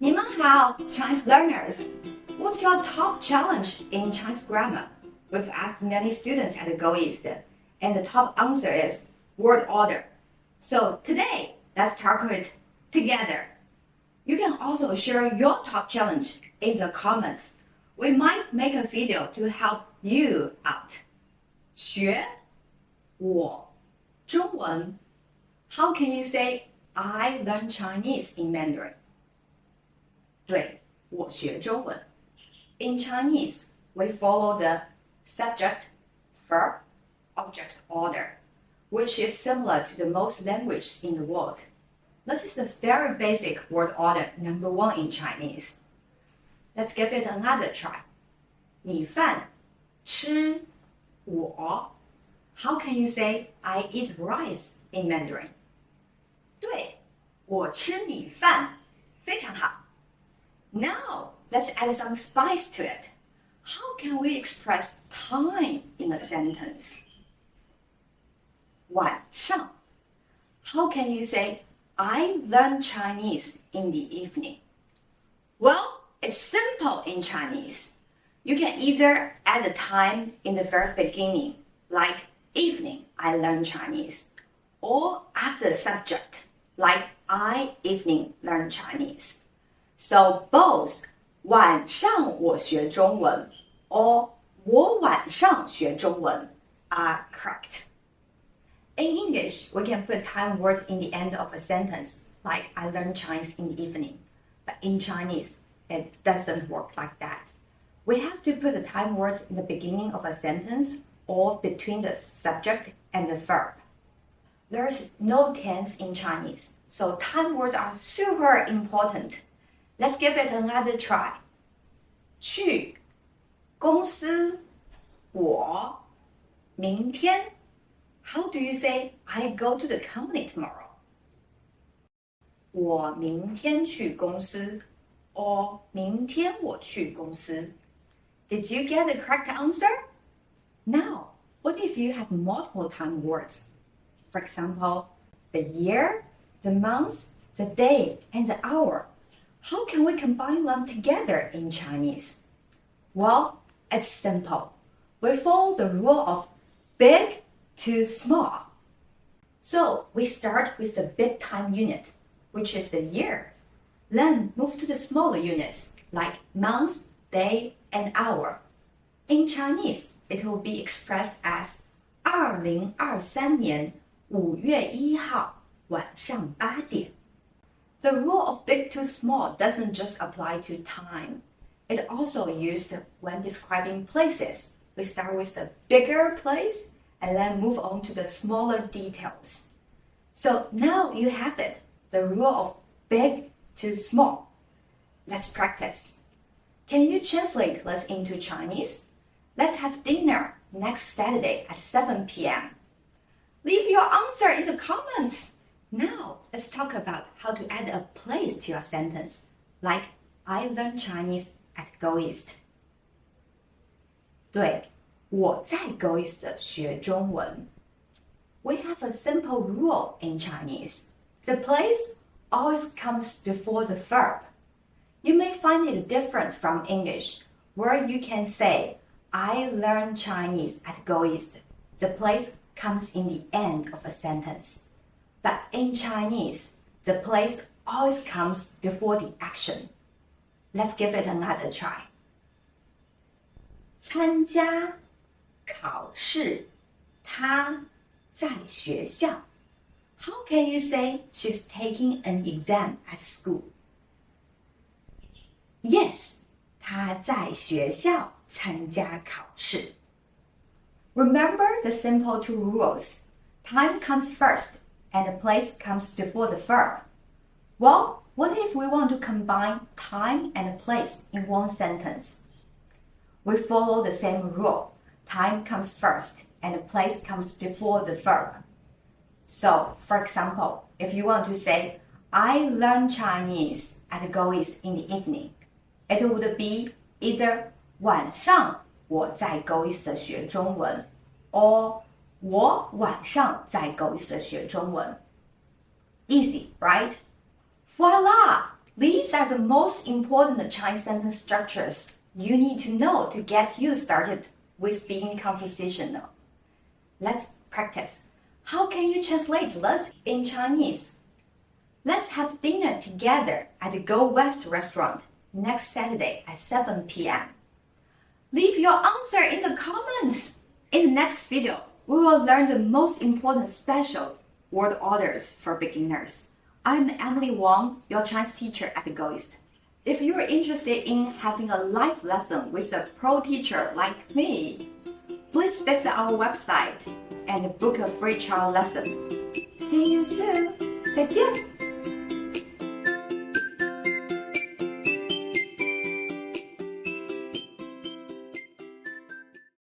你们好, Chinese learners. What's your top challenge in Chinese grammar? We've asked many students at GoEast, and the top answer is word order. So today, let's tackle it together. You can also share your top challenge in the comments. We might make a video to help you out. 学我中文 How can you say I learn Chinese in Mandarin? 对，我学中文 In Chinese, we follow the subject, verb, object order, which is similar to the most languages in the world. This is the very basic word order number 1 in Chinese. Let's give it another try. 米饭吃我 How can you say I eat rice in Mandarin? 对，我吃米饭，非常好。Now, let's add some spice to it. How can we express time in a sentence? 晚上 How can you say I learn Chinese in the evening? Well, it's simple in Chinese. You can either add a time in the very beginning, like evening, I learn Chinese, or after the subject, like I evening learn Chinese. So both 晚上我学中文 or 我晚上学中文 are correct. In English, we can put time words in the end of a sentence, like I learn Chinese in the evening. But in Chinese, it doesn't work like that. We have to put the time words in the beginning of a sentence or between the subject and the verb. There's no tense in Chinese, so time words are super important. Let's give it another try. 去公司我明天 How do you say I go to the company tomorrow? 我明天去公司 or 明天我去公司 Did you get the correct answer? Now, what if you have multiple time words? For example, the year, the month, the day, and the hour. How can we combine them together in Chinese? Well, it's simple. We follow the rule of big to small. So we start with the big time unit, which is the year. Then move to the smaller units, like month, day, and hour. In Chinese, it will be expressed as 2023年5月1号晚上8点 The rule of big to small doesn't just apply to time. It's also used when describing places. We start with the bigger place and then move on to the smaller details. So now you have it, the rule of big to small. Let's practice. Can you translate this into Chinese? Let's have dinner next Saturday at 7 p.m. Leave your answer in the comments. Now, let's talk about how to add a place to your sentence, like I learn Chinese at GoEast. 对，我在 GoEast 学中文 We have a simple rule in Chinese. The place always comes before the verb. You may find it different from English, where you can say, I learn Chinese at GoEast. The place comes in the end of a sentence. But in Chinese, the place always comes before the action. Let's give it another try. 参加考试她在学校 How can you say she's taking an exam at school? Yes, 她在学校参加考试 Remember the simple two rules. Time comes first, and the place comes before the verb. Well, what if we want to combine time and place in one sentence? We follow the same rule. Time comes first, and the place comes before the verb. So, for example, if you want to say, I learn Chinese at GoEast in the evening, it would be either 晚上我在 GoEast 学中文 or 我晚上在 GoEast 学中文 Easy, right? Voila! These are the most important Chinese sentence structures you need to know to get you started with being conversational. Let's practice. How can you translate this in Chinese? Let's have dinner together at the GoEast restaurant next Saturday at 7 p.m. Leave your answer in the comments. In the next video, we will learn the most important special word orders for beginners. I'm Emily Wang, your Chinese teacher at GoEast. If you're interested in having a live lesson with a pro teacher like me, please visit our website and book a free trial lesson. See you soon. 再见。